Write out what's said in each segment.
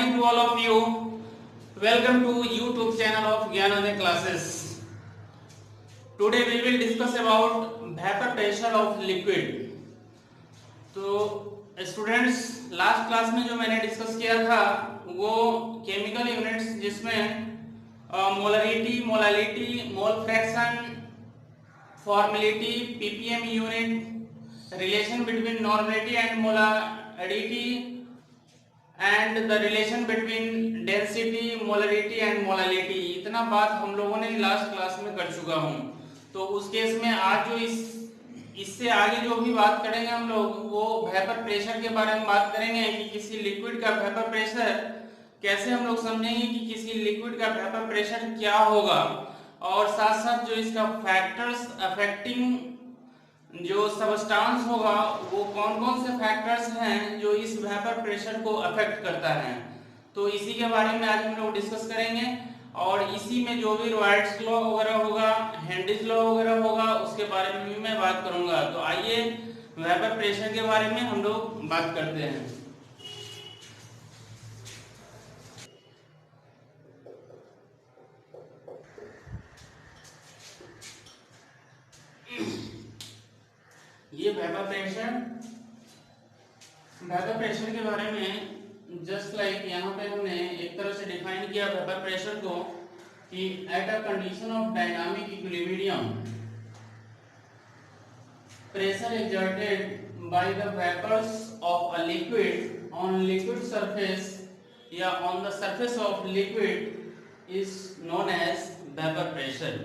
morning to all of you. Welcome to YouTube channel of Gyanodaya classes. Today we will discuss about vapor pressure of liquid. तो students last class में जो मैंने discuss किया था वो chemical units जिसमें molarity, molality, mole fraction, formality, ppm unit, relation between normality and molarity and the relation between density, molarity and molality, इतना बात हम लोगों ने लास्ट क्लास में कर चुका हूँ। तो उस केस में आज जो इससे आगे जो भी बात करेंगे हम लोग वो वेपर प्रेशर के बारे में बात करेंगे कि किसी लिक्विड का वेपर प्रेशर कैसे हम लोग समझेंगे कि किसी लिक्विड का वेपर प्रेशर क्या होगा, और साथ साथ जो इसका फैक्टर्स अफेक्टिंग जो सबस्टांस होगा वो कौन कौन से फैक्टर्स हैं जो इस वेपर प्रेशर को अफेक्ट करता है। तो इसी के बारे में आज हम लोग डिस्कस करेंगे और इसी में जो भी रॉयट्स लॉ वगैरह होगा, हेनरीज लॉ वगैरह होगा, उसके बारे में भी मैं बात करूंगा। तो आइए वेपर प्रेशर के बारे में हम लोग बात करते हैं। ये वेपर प्रेशर के बारे में जस्ट लाइक यहाँ पे हमने एक तरह से डिफाइन किया वेपर प्रेशर को कि at a condition of dynamic equilibrium pressure exerted by the vapours of a liquid on liquid surface या on the surface of liquid is known as vapour pressure.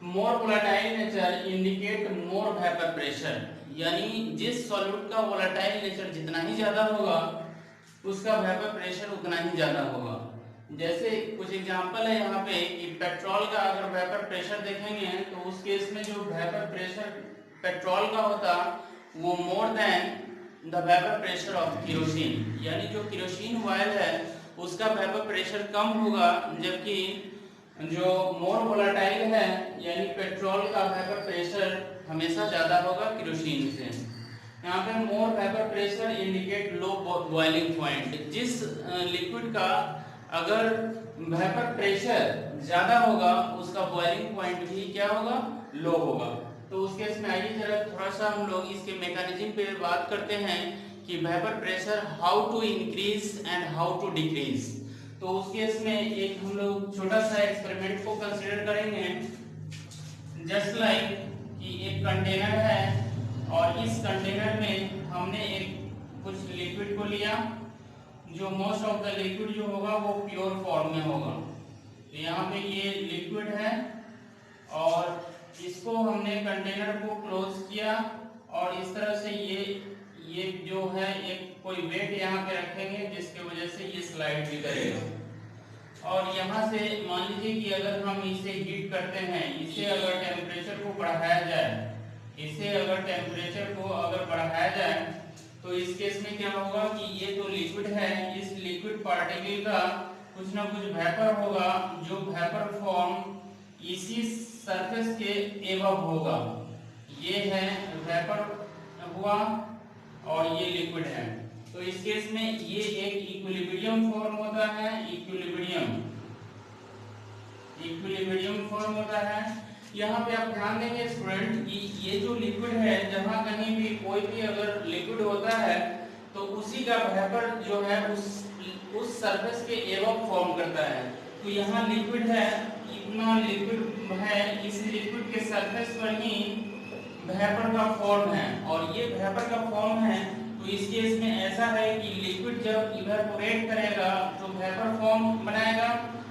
More volatile nature indicate more vapour pressure, यानी जिस solute का volatile nature जितना ही ज्यादा होगा उसका vapour pressure उतना ही ज्यादा होगा। जैसे कुछ एग्जांपल है यहाँ पे कि पेट्रोल का अगर वेपर प्रेशर देखेंगे तो उस केस में जो वेपर प्रेशर पेट्रोल का होता वो more than the vapour pressure of kerosene, यानी जो केरोसिन ऑयल है उसका वेपर प्रेशर कम होगा, जबकि जो मोर वोलेटाइल है यानी पेट्रोल का वेपर प्रेशर हमेशा ज्यादा होगा केरोसिन से। यहाँ पे more vapour pressure indicate low boiling point, जिस लिक्विड का अगर वेपर प्रेशर ज्यादा होगा उसका बॉइलिंग पॉइंट भी क्या होगा, लो होगा। तो उस केस में आइए जरा थोड़ा सा हम लोग इसके मैकेनिज्म पे बात करते हैं कि vapour pressure how to increase and how to decrease. तो उस केस में एक हम लोग छोटा सा एक्सपेरिमेंट को कंसीडर करेंगे। जस्ट लाइक कि एक कंटेनर है और इस कंटेनर में हमने एक कुछ लिक्विड को लिया, जो मोस्ट ऑफ द लिक्विड जो होगा वो प्योर फॉर्म में होगा। तो यहाँ पे ये लिक्विड है और इसको हमने कंटेनर को क्लोज किया और इस तरह से ये जो है एक कोई वेट यहाँ पे रखेंगे जिसकी वजह से ये स्लाइड भी करेगा। और यहाँ से मान लीजिए कि अगर हम इसे हीट करते हैं, इसे अगर टेम्परेचर को बढ़ाया जाए, तो इस केस में क्या होगा कि ये तो लिक्विड है, इस लिक्विड पार्टिकल का कुछ ना कुछ वेपर होगा जो वेपर फॉर्म इसी सरफेस के एबव होगा। ये है वेपर हुआ और ये लिक्विड है। तो इस केस में ये एक इक्विलिब्रियम फॉर्म होता है, इक्विलिब्रियम फॉर्म होता है। यहाँ पे आप ध्यान देंगे स्टूडेंट कि ये जो लिक्विड है, जहाँ कहीं भी कोई भी अगर लिक्विड होता है तो उसी का वेपर जो है उस सरफेस के एबव फॉर्म करता है। तो यहाँ लिक्विड है, इतना लिक्विड है, इस लिक्विड के सरफेस पर ही वेपर का फॉर्म है और ये वेपर का फॉर्म है। तो इस केस में ऐसा है कि लिक्विड जब इवेपोरेट करेगा तो वेपर फॉर्म बनाएगा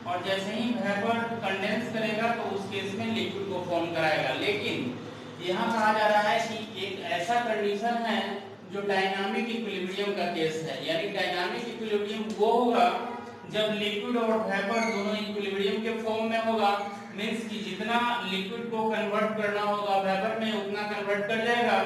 और जैसे ही वेपर कंडेंस करेगा तो उस केस में लिक्विड को फॉर्म कराएगा। लेकिन यहाँ कहा जा रहा है कि एक ऐसा कंडीशन है जो डायनामिक इक्विलिब्रियम का केस है, यानी डायनामिक इक्विलिब्रियम वो होगा जब लिक्विड और वेपर दोनों इक्विलिब्रियम के फॉर्म में होगा। मींस कि जितना लिक्विड को कन्वर्ट करना होगा वेपर में उतना कन्वर्ट कर जाएगा।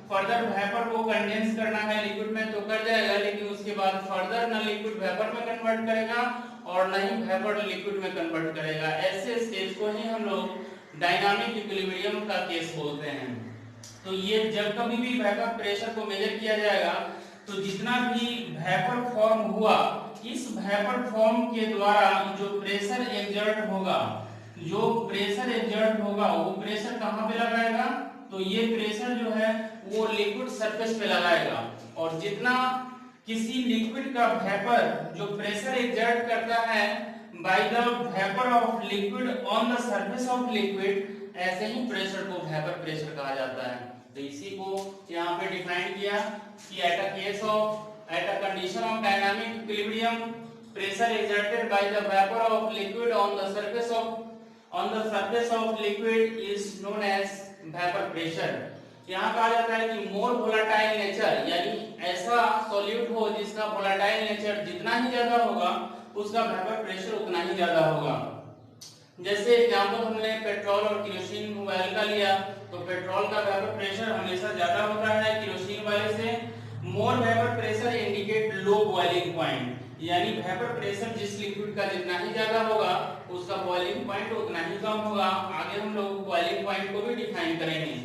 फर्दर वेपर को कंडेंस करना है लिक्विड में तो कर जाएगा, लेकिन उसके बाद फर्दर ना लिक्विड वेपर में कन्वर्ट करेगा और ना ही वेपर लिक्विड में कन्वर्ट करेगा। ऐसे स्टेज को ही हम लोग डायनामिक इक्विलिब्रियम का केस बोलते हैं। तो ये जब कभी भी वेपर प्रेशर को मेजर किया जाएगा तो जितना भी वेपर फॉर्म हुआ, इस वेपर फॉर्म के द्वारा जो प्रेशर एक्सर्ट होगा, वो प्रेशर कहाँ पे लगाएगा, तो ये प्रेशर जो है वो लिक्विड सरफेस पे लगाएगा। और जितना किसी लिक्विड का वेपर जो प्रेशर एक्सर्ट करता है bye the vapour of liquid on the surface of liquid, ऐसे ही प्रेशर को वेपर प्रेशर कहा जाता है। तो इसी को यहाँ पे डिफाइन किया कि at a condition of dynamic equilibrium pressure exerted by the vapour of liquid on the surface of liquid is known as vapour pressure. यहाँ कहा जाता है कि मोर वोलेटाइल नेचर, यानी ऐसा सॉल्यूट हो जिसका वोलेटाइल नेचर जितना ही ज्यादा होगा उसका वेपर प्रेशर उतना ही ज्यादा होगा। जैसे एग्जांपल हमने पेट्रोल और केरोसिन मोबाइल का लिया, तो पेट्रोल का वेपर प्रेशर हमेशा ज्यादा होता है केरोसिन वाले से। More vapour pressure indicate low boiling point, यानी वेपर प्रेशर जिस लिक्विड का जितना ही ज्यादा होगा उसका बॉइलिंग पॉइंट उतना ही कम होगा। आगे हम लोग बॉइलिंग पॉइंट को भी डिफाइन करेंगे।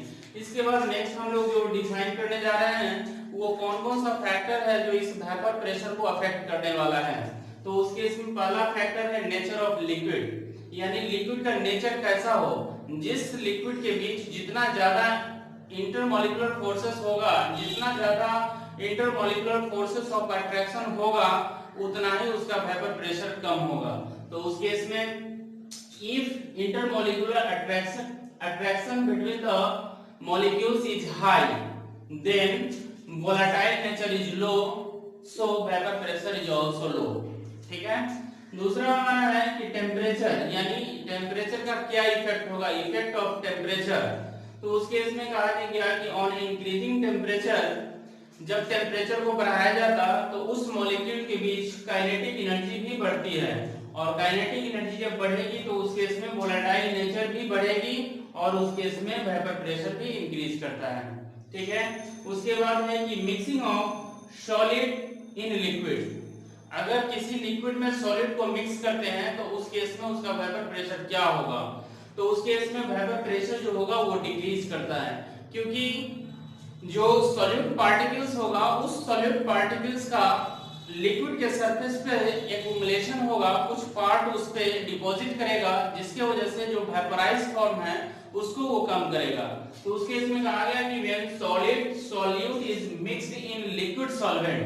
इसके बाद नेक्स्ट हम लोग जो डिफाइन करने जा रहे हैं वो कौन कौन सा फैक्टर है जो इस वेपर प्रेशर को अफेक्ट करने वाला है। तो उसके इसमें पहला फैक्टर है नेचर ऑफ लिक्विड, यानी लिक्विड का नेचर कैसा हो। जिस लिक्विड के बीच जितना ज्यादा इंटरमॉलिक्यूलर फोर्सेस होगा, जितना ज्यादा इंटरमॉलिक्यूलर फोर्सेस ऑफ अट्रैक्शन होगा, उतना ही उसका वेपर प्रेशर कम होगा। तो उस केस में if intermolecular attraction between the molecules is high, then volatile nature is low, so vapor pressure is also low। ठीक है। दूसरा हमारा है कि टेम्परेचर, यानी टेम्परेचर का क्या इफेक्ट होगा, इफेक्ट ऑफ टेम्परेचर। तो उस केस में कहा गया कि ऑन इंक्रीजिंग टेम्परेचर, जब टेम्परेचर को बढ़ाया जाता तो उस मॉलिक्यूल के बीच काइनेटिक एनर्जी भी बढ़ती है, और काइनेटिक एनर्जी जब बढ़ेगी तो उस केस में वोलेटाइल नेचर भी बढ़ेगी, और उस केस में वेपर प्रेशर भी इंक्रीज करता है। ठीक है। उसके बाद है कि mixing of solid in liquid, अगर किसी लिक्विड में सॉलिड को मिक्स करते हैं तो उस केस में उसका वेपर प्रेशर क्या होगा, तो उस केस में वेपर प्रेशर जो होगा वो डिक्रीज करता है, क्योंकि जो सॉल्यूट पार्टिकल्स होगा उस सॉल्यूट पार्टिकल्स का लिक्विड के सरफेस पे एक्युमुलेशन होगा, कुछ पार्ट उस पे डिपॉजिट करेगा, जिसके वजह से जो वेपराइज फॉर्म है उसको वो कम करेगा। तो उस केस में कहा गया कि when solid solute is mixed in liquid solvent,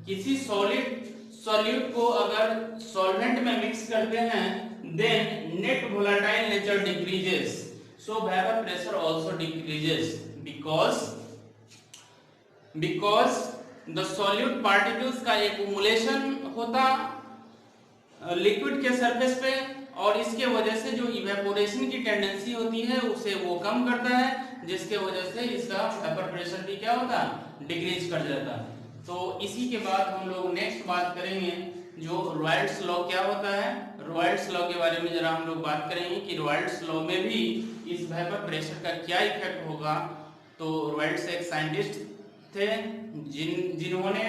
किसी सॉलिड सॉल्यूट को अगर सॉल्वेंट में मिक्स करते हैं, then net volatile nature decreases, so vapour pressure also decreases because the solute particles का एक्युमुलेशन होता लिक्विड के सरफेस पे, और इसके वजह से जो इवेपोरेशन की टेंडेंसी होती है उसे वो कम करता है, जिसके वजह से इसका वेपर प्रेशर भी क्या होता है, डिक्रीज कर जाता है। तो इसी के बाद हम लोग नेक्स्ट बात करेंगे जो रॉयल्स लॉ क्या होता है। रॉयल्स लॉ के बारे में जरा हम लोग बात करेंगे कि रॉयल्स लॉ में भी इस वेपर प्रेशर का क्या इफेक्ट होगा। तो रॉयल्स एक साइंटिस्ट थे जिन्होंने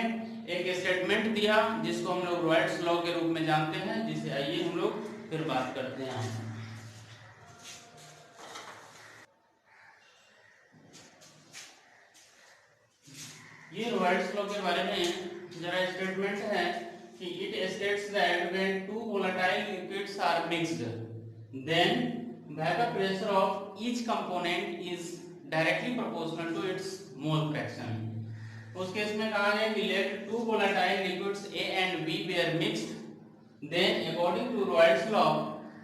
एक स्टेटमेंट दिया जिसको हम लोग रॉयल्स लॉ के रूप में जानते हैं, जिसे आइए हम लोग फिर बात करते हैं। ये रॉयल्स लॉ के बारे में जरा स्टेटमेंट है कि it states that when two volatile liquids are mixed, then vapour pressure of each component is directly proportional to its mole fraction. उस केस में कहा गया कि let two volatile liquids A and B were mixed, then according to Royle's law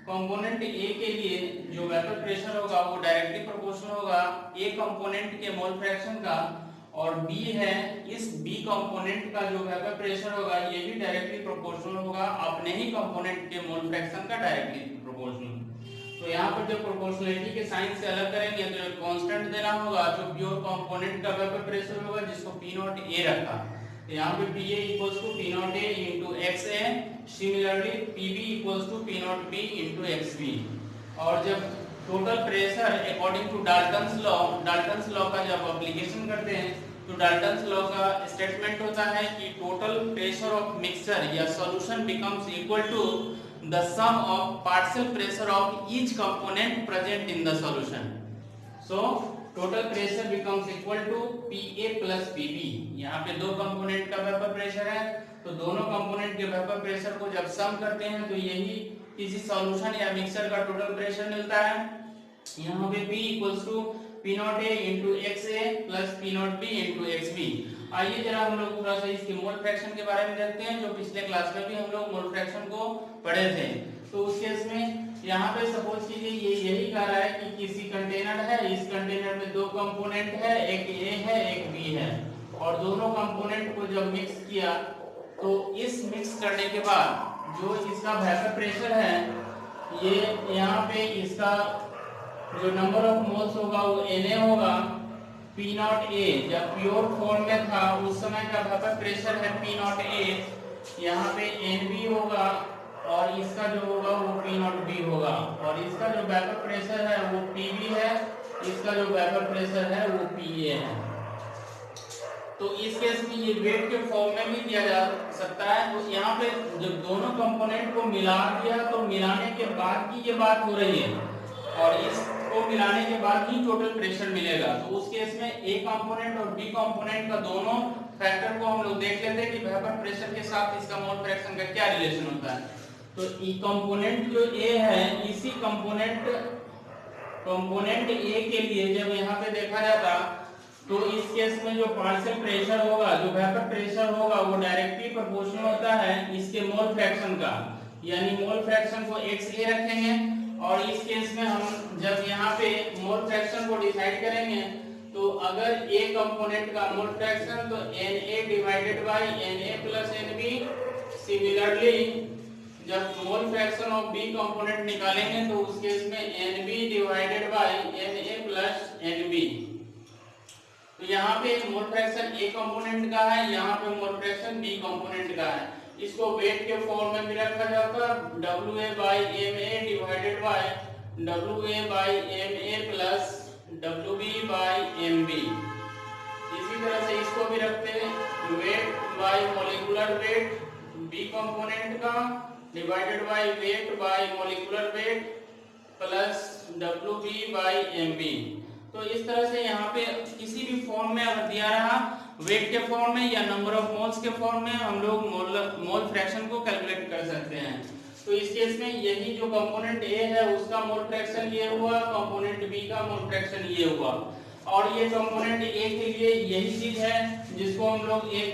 component A के लिए जो vapour pressure होगा वो डायरेक्टली प्रोपोर्शनल होगा A कंपोनेंट के मोल फ्रैक्शन का, और B है इस B कंपोनेंट का जो वेपर प्रेशर होगा ये भी डायरेक्टली प्रोपोर्शनल होगा अपने ही कंपोनेंट के मोल फ्रैक्शन का डायरेक्टली प्रोपोर्शनल। तो यहाँ पर जब प्रोपोर्शनलिटी के साइन से अलग करेंगे तो एक कांस्टेंट देना होगा जो प्योर कंपोनेंट का वेपर प्रेशर होगा, जिसको P0 A रखा। तो यहाँ पे PA equals to P0 A into XA, similarly PB equals to P0 B into XB। और जब total pressure according to Dalton's law का जब एप्लीकेशन करते हैं तो डाल्टन्स लॉ का स्टेटमेंट होता है कि टोटल प्रेशर ऑफ मिक्सचर या solution becomes equal to the sum of partial pressure of each component present in the solution. So total pressure becomes equal to PA plus PB। यहाँ पे दो component का vapour pressure है, तो दोनों component के vapour pressure को जब सम करते हैं तो यही किसी सॉल्यूशन या मिक्सचर का टोटल प्रेशर मिलता है। यहाँ पे P equals to P0A into XA plus P0B into XB। आइए जरा हम लोग थोड़ा सा इसके मोल फ्रैक्शन के बारे में देखते हैं, जो पिछले क्लास में भी हम लोग मोल फ्रैक्शन को पढ़े थे। तो उस केस में यहाँ पे सपोज कीजिए ये यही कह रहा है कि किसी कंटेनर है, इस कंटेनर में दो कंपोनेंट है, एक A है एक B है, और दोनों कंपोनेंट को जब मिक्स किया तो इस मिक्स करने के बाद जो इसका वेपर प्रेशर है, ये यहाँ पे इसका जो नंबर ऑफ मोल्स होगा वो Na होगा। P0A जब प्योर फॉर्म में था उस समय का वेपर प्रेशर है P0A, यहाँ पे Nb होगा और इसका जो होगा वो P0B होगा, और इसका जो वेपर प्रेशर है वो Pb है, इसका जो वेपर प्रेशर है वो Pa है। तो इस केस में ये वेट के फॉर्म में भी दिया जा सकता है। तो यहाँ पे जब दोनों कंपोनेंट को मिला दिया तो मिलाने के बाद की ये बात हो रही है, और इसको मिलाने के बाद ही टोटल प्रेशर मिलेगा। तो उस केस में A कंपोनेंट और B कंपोनेंट का दोनों फैक्टर को हम लोग देख लेते हैं कि वेपर प्रेशर के साथ इसका मोल फ्रैक्शन का क्या रिलेशन होता है। तो ई कंपोनेंट जो A है, इसी कंपोनेंट A के लिए जब यहाँ पे देखा जाता तो इस केस में जो पार्शियल प्रेशर होगा, जो वेपर प्रेशर होगा, वो डायरेक्टली प्रोपोर्शनल होता है इसके मोल फ्रैक्शन का, यानी मोल फ्रैक्शन को XA रखेंगे। और इस केस में हम जब यहाँ पे मोल फ्रैक्शन को डिसाइड करेंगे तो अगर A कंपोनेंट का मोल फ्रैक्शन तो Na divided by Na plus Nb। Similarly जब mole fraction of B component निकालेंगे तो उस केस में Nb divided by Na plus Nb। तो यहाँ पे मोल फ्रैक्शन A कंपोनेंट का है, यहाँ पे मोल फ्रैक्शन B कंपोनेंट का है। इसको वेट के फॉर्म में भी रखा जाता है WA by Ma divided by WA by Ma plus WB by MB। इसी तरह से इसको भी रखते हैं weight by molecular weight B component का divided by weight by molecular weight plus WB by MB। तो इस तरह से यहाँ पे किसी भी फॉर्म में अगर दिया रहा, वेट के फॉर्म में या नंबर ऑफ मोल्स के फॉर्म में, हम लोग मोल फ्रैक्शन को कैलकुलेट कर सकते हैं। तो इस केस में यही जो कंपोनेंट A है उसका मोल फ्रैक्शन ये हुआ, कंपोनेंट B का मोल फ्रैक्शन ये हुआ, और ये कंपोनेंट A के लिए यही चीज है जिसको हम लोग एक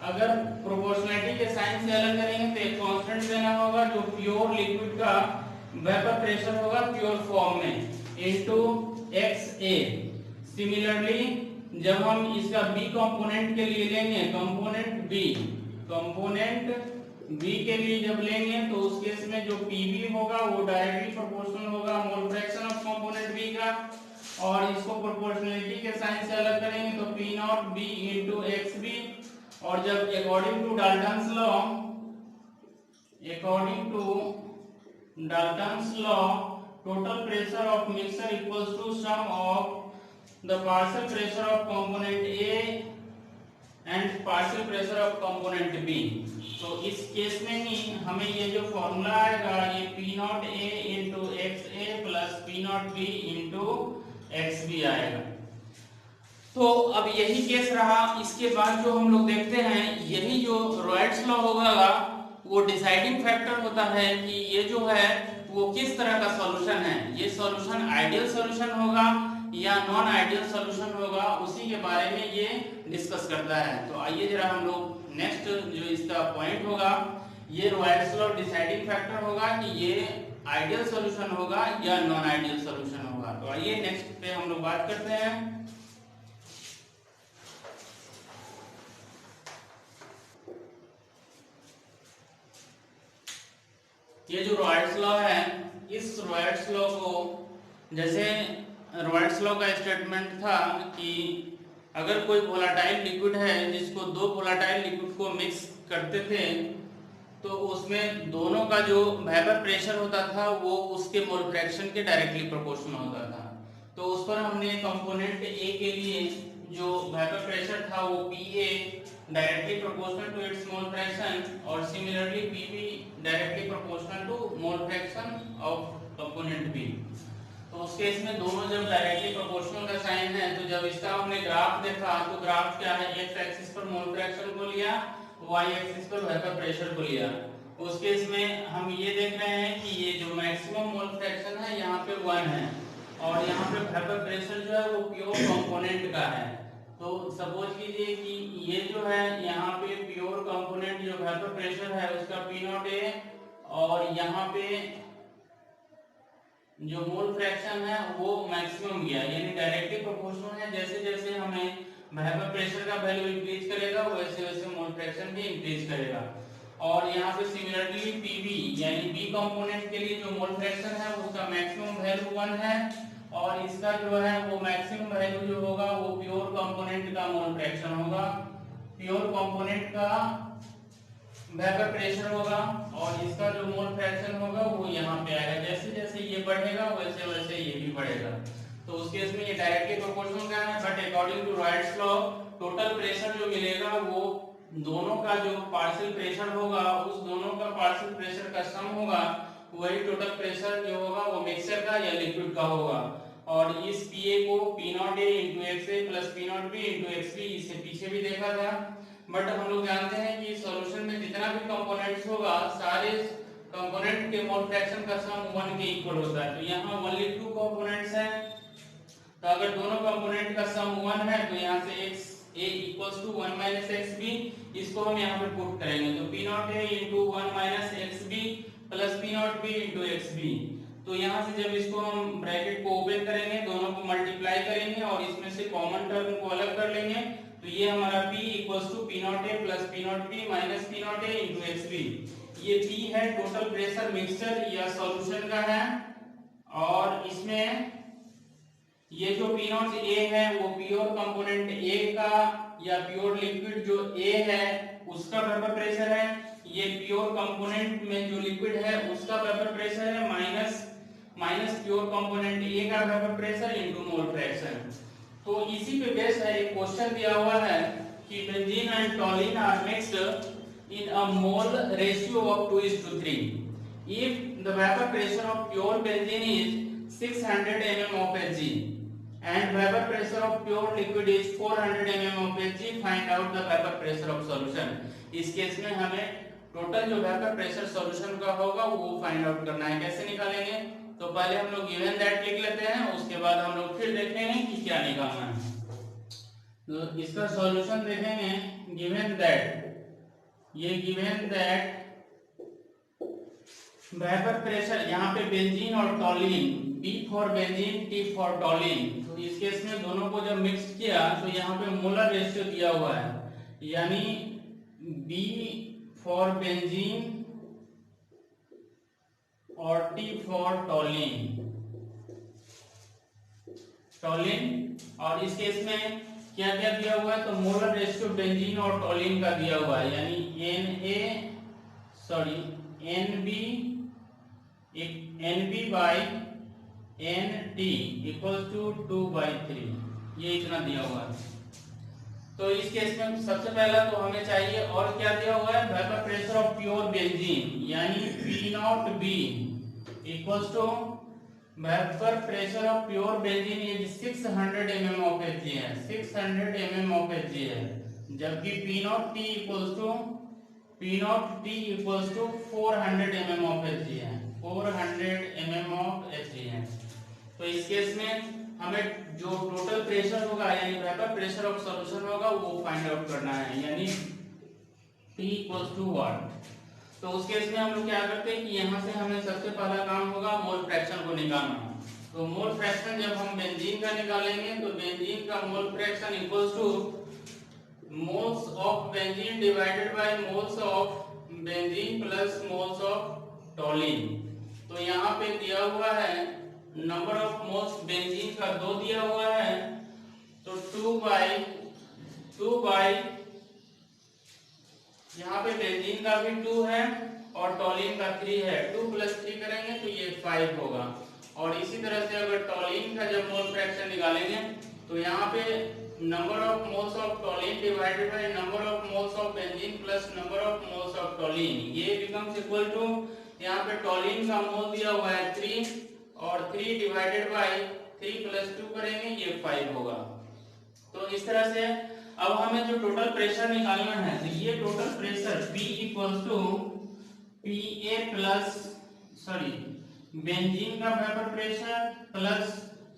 अगर प्रोपोर्शनलिटी के साइन से अलग करेंगे तो एक कांस्टेंट देना होगा जो प्योर लिक्विड का वेपर प्रेशर होगा प्योर फॉर्म में इनटू XA। सिमिलरली जब हम इसका B कंपोनेंट के लिए लेंगे, कंपोनेंट B के लिए जब लेंगे तो उस केस में जो PB होगा वो डायरेक्टली प्रोपोर्शनल होगा मोल फ्रैक्शन ऑफ कंपोनेंट B का, और इसको प्रोपोर्शनलिटी के साइन से अलग करेंगे तो P0B इनटू XB। और जब according to Dalton's law total pressure of mixture equals to sum of the partial pressure of component A and partial pressure of component B। तो इस केस में ही हमें ये जो फॉर्मूला आएगा ये P0A into XA plus P0B into XB आएगा। तो अब यही केस रहा। इसके बाद जो हम लोग देखते हैं, यही जो रॉयट्स लॉ होगा वो डिसाइडिंग फैक्टर होता है कि ये जो है वो किस तरह का सॉल्यूशन है, ये सॉल्यूशन आइडियल सॉल्यूशन होगा या नॉन आइडियल सॉल्यूशन होगा, उसी के बारे में ये डिस्कस करता है। तो आइए जरा हम लोग नेक्स्ट जो इसका पॉइंट होगा, ये रॉयट्स लॉ डिसाइडिंग फैक्टर होगा कि ये आइडियल सॉल्यूशन होगा या नॉन आइडियल सॉल्यूशन होगा। तो आइए नेक्स्ट पे हम लोग बात करते हैं। ये जो रॉयट्स लॉ है, इस रॉयट्स लॉ को, जैसे रॉयट्स लॉ का स्टेटमेंट था कि अगर कोई वोलाटाइल लिक्विड है जिसको दो वोलाटाइल लिक्विड को मिक्स करते थे तो उसमें दोनों का जो वेपर प्रेशर होता था वो उसके मोल फ्रैक्शन के डायरेक्टली प्रोपोर्शनल होता था। तो उस पर हमने कंपोनेंट A के लिए जो वेपर प्रेशर था वो PA directly proportional to its mole fraction, और similarly PB directly proportional to mole fraction of component B। तो उस केस में दोनों जब डायरेक्टली प्रोपोर्शनल का साइन है, तो जब इसका हमने ग्राफ देखा तो ग्राफ क्या है, एक्स एक्सिस पर मोल फ्रैक्शन को लिया, वाई एक्सिस पर वेपर प्रेशर को लिया। उस केस में हम ये देख रहे हैं कि ये जो मैक्सिमम मोल फ्रैक्शन है यहाँ पे 1 है और यहाँ पे वेपर प्रेशर जो है वो प्योर कंपोनेंट का है। तो सपोज कीजिए कि ये जो है यहाँ पे प्योर कंपोनेंट जो वेपर प्रेशर है उसका पी नॉट ए और यहाँ पे जो मोल फ्रैक्शन है वो मैक्सिमम गया, यानी डायरेक्टली प्रोपोर्शनल है। जैसे जैसे हमें वेपर प्रेशर का वैल्यू इंक्रीज करेगा वैसे वैसे मोल फ्रैक्शन भी इंक्रीज करेगा। और यहाँ पे सिमिलरली पीवी यानी बी कंपोनेंट के लिए जो मोल फ्रैक्शन है उसका मैक्सिमम वैल्यू 1 है और इसका जो है वो मैक्सिमम वैल्यू जो होगा वो प्योर कंपोनेंट का मोल फ्रैक्शन होगा, प्योर कंपोनेंट का वेपर प्रेशर होगा और इसका जो मोल फ्रैक्शन होगा वो यहाँ पे आएगा। जैसे जैसे ये बढ़ेगा वैसे वैसे ये भी बढ़ेगा। तो उस केस में ये डायरेक्टली प्रोपोर्शनल का है, but according to Raoult's law total pressure जो मिलेगा वो दोनों का जो पार्शियल प्रेशर होगा उस दोनों का पार्शियल प्रेशर का सम होगा, वही टोटल प्रेशर जो होगा वो मिक्सचर का या लिक्विड का होगा। और इस PA को P not A into XA plus P not B into XB इससे पीछे भी देखा था, बट हम लोग जानते हैं कि सॉल्यूशन में जितना भी कंपोनेंट्स होगा सारे कंपोनेंट के मोल फ्रैक्शन का सम 1 के इक्वल होता है। तो यहाँ ओनली 2 कंपोनेंट्स हैं, तो अगर दोनों कंपोनेंट का सम 1 है तो यहाँ से XA equals to 1 minus XB, इसको हम यहाँ पे पुट करेंगे तो P not A into 1 minus XB plus P not B into XB। तो यहाँ से जब इसको हम ब्रैकेट को ओपन करेंगे दोनों को मल्टीप्लाई करेंगे और इसमें से कॉमन टर्म को अलग कर लेंगे तो ये हमारा P equals to P not A plus P not B minus P not A into XB। ये P है टोटल प्रेशर मिक्सचर या सॉल्यूशन का है और इसमें ये जो P नॉट A है वो प्योर कंपोनेंट A का या प्योर लिक्विड जो A है उसका वेपर प्रेशर है, ये प्योर कंपोनेंट में जो लिक्विड है उसका वेपर प्रेशर है माइनस प्योर कंपोनेंट A का वेपर प्रेशर इनटू मोल फ्रैक्शन। तो इसी पे बेस है एक क्वेश्चन दिया हुआ है कि benzene and toluene are mixed in a mole ratio of 2:3 if the vapor pressure of pure benzene is 600 mm of Hg and vapor pressure of pure liquid is 400 mm of Hg, find out the vapor pressure of solution। इस case में हमें total जो vapour pressure solution का होगा वो find out करना है। कैसे निकालेंगे, तो पहले हम लोग गिवन दैट लिख लेते हैं, उसके बाद हम लोग फिर देखेंगे कि क्या निकालना है। तो इसका सॉल्यूशन देखेंगे गिवन दैट, ये गिवन दैट वेपर प्रेशर यहाँ पे बेंजीन और टॉलिन, B for benzene T for टॉलिन, तो इस केस में दोनों को जब मिक्स किया तो यहाँ पे मोलर रेशियो दिया हुआ है, यानी B फॉर बेंजीन और T फॉर टॉलिन और इस केस में क्या क्या दिया हुआ है, तो मोलर रेशियो बेंजीन और टॉलिन का दिया हुआ है, यानी NB by NT equals to 2/3, ये इतना दिया हुआ है। तो इस केस में सबसे पहला तो हमें चाहिए और क्या दिया हुआ है, vapour pressure of pure benzene यानी P not B equals to vapour pressure of pure benzene ये 600 mm of Hg है, 600 mm of Hg है, जबकि P not T equals to 400 mm of Hg है, 400 mm of Hg है। तो इस case में हमें जो टोटल प्रेशर होगा यानी वेपर प्रेशर ऑफ सॉल्यूशन होगा वो फाइंड आउट करना है, यानी P इक्वल्स टू व्हाट। तो उस केस में हम लोग क्या करते हैं कि यहाँ से हमें सबसे पहला काम होगा मोल फ्रैक्शन को निकालना। तो मोल फ्रैक्शन जब हम बेंजीन का निकालेंगे तो बेंजीन का mole fraction equals two moles of benzene divided by moles of benzene plus moles of टॉलिन। तो यहाँ पे दिया हुआ है नंबर ऑफ मोल्स बेंजीन का 2 दिया हुआ है, तो 2 बाई यहाँ पे बेंजीन का भी 2 है और टॉलिन का 3 है, 2 + 3 करेंगे तो ये 5 होगा। और इसी तरह से अगर टॉलिन का जब मोल फ्रैक्शन निकालेंगे तो यहाँ पे number of moles of टॉलिन divided by number of moles of benzene plus number of moles of टॉलिन, ये बिकम्स इक्वल टू यहाँ पे टॉलिन का मोल दिया हुआ है 3 और 3 डिवाइडेड बाय 3 प्लस 2 करेंगे ये 5 होगा। तो इस तरह से अब हमें जो टोटल प्रेशर निकालना है, तो ये total pressure P equals to PA plus benzene का वेपर प्रेशर प्लस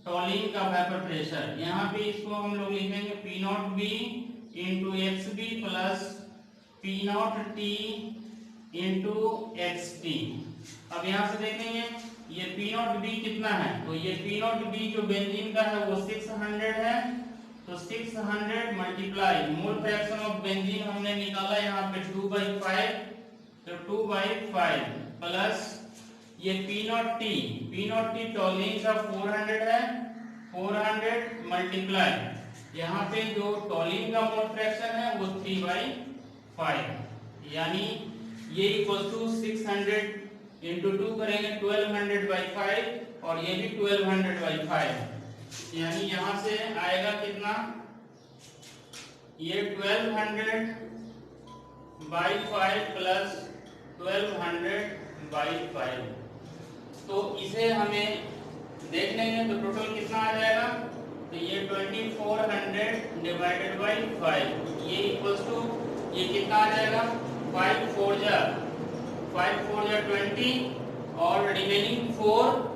टॉलिन का वेपर प्रेशर। यहाँ पे इसको हम लोग लिखेंगे P0B into XB plus P0T into XT। अब यहाँ से देखेंगे ये P0B कितना है, तो ये P0B जो बेंजीन का है वो 600 है, तो 600 multiply mole fraction of benzene हमने निकाला यहाँ पे 2/5, तो 2/5 प्लस ये P0T टॉलिन का 400 है, 400 मल्टीप्लाई यहाँ पे जो टॉलिन का मोल फ्रैक्शन है वो 3/5, यानी ये इक्वल टू 600 इंटू 2 करेंगे 1200/5 और ये भी 1200/5, यानी यहाँ से आएगा कितना, ये 1200/5 प्लस 1200/5। तो इसे हमें देख लेंगे तो टोटल कितना आ जाएगा, तो ये 2400 डिवाइडेड बाई 5 ये इक्वल्स टू ये कितना आ जाएगा 5 4 जा 20 और रिमेनिंग 4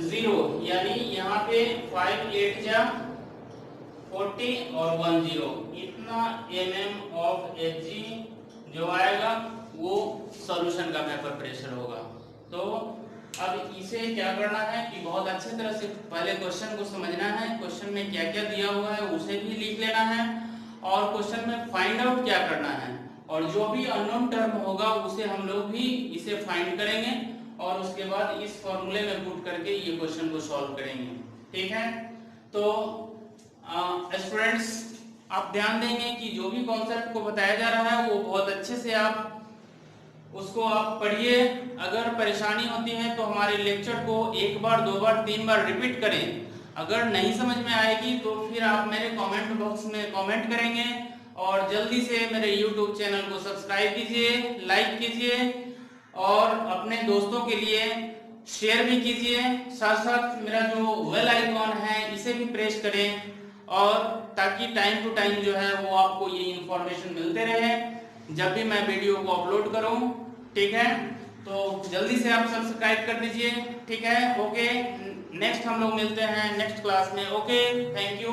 0, यानी यहाँ पे 5 8 जा 40 और 1 0, इतना mm ऑफ Hg जो आएगा वो सॉल्यूशन का वेपर प्रेशर होगा। तो अब इसे क्या करना है कि बहुत अच्छे तरह से पहले क्वेश्चन को समझना है, क्वेश्चन में क्या क्या दिया हुआ है उसे भी लिख लेना है और क्वेश्चन में फाइंड आउट क्या करना है, और जो भी अननोन टर्म होगा उसे हम लोग भी इसे फाइंड करेंगे और उसके बाद इस फॉर्मूले में पुट करके ये क्वेश्चन को सॉल्व करेंगे। ठीक है, तो स्टूडेंट्स आप ध्यान देंगे कि जो भी कॉन्सेप्ट को बताया जा रहा है वो बहुत अच्छे से आप उसको आप पढ़िए। अगर परेशानी होती है तो हमारे लेक्चर को 1 बार 2 बार 3 बार रिपीट करें। अगर नहीं समझ में आएगी तो फिर आप मेरे कमेंट बॉक्स में कमेंट करेंगे और जल्दी से मेरे YouTube चैनल को सब्सक्राइब कीजिए, लाइक कीजिए और अपने दोस्तों के लिए शेयर भी कीजिए। साथ साथ मेरा जो बेल आइकॉन है इसे भी प्रेस करें और ताकि टाइम टू टाइम जो है वो आपको ये इंफॉर्मेशन मिलते रहे जब भी मैं वीडियो को अपलोड करूं। ठीक है, तो जल्दी से आप सब्सक्राइब कर दीजिए। ठीक है, ओके, नेक्स्ट हम लोग मिलते हैं नेक्स्ट क्लास में। Okay, thank you.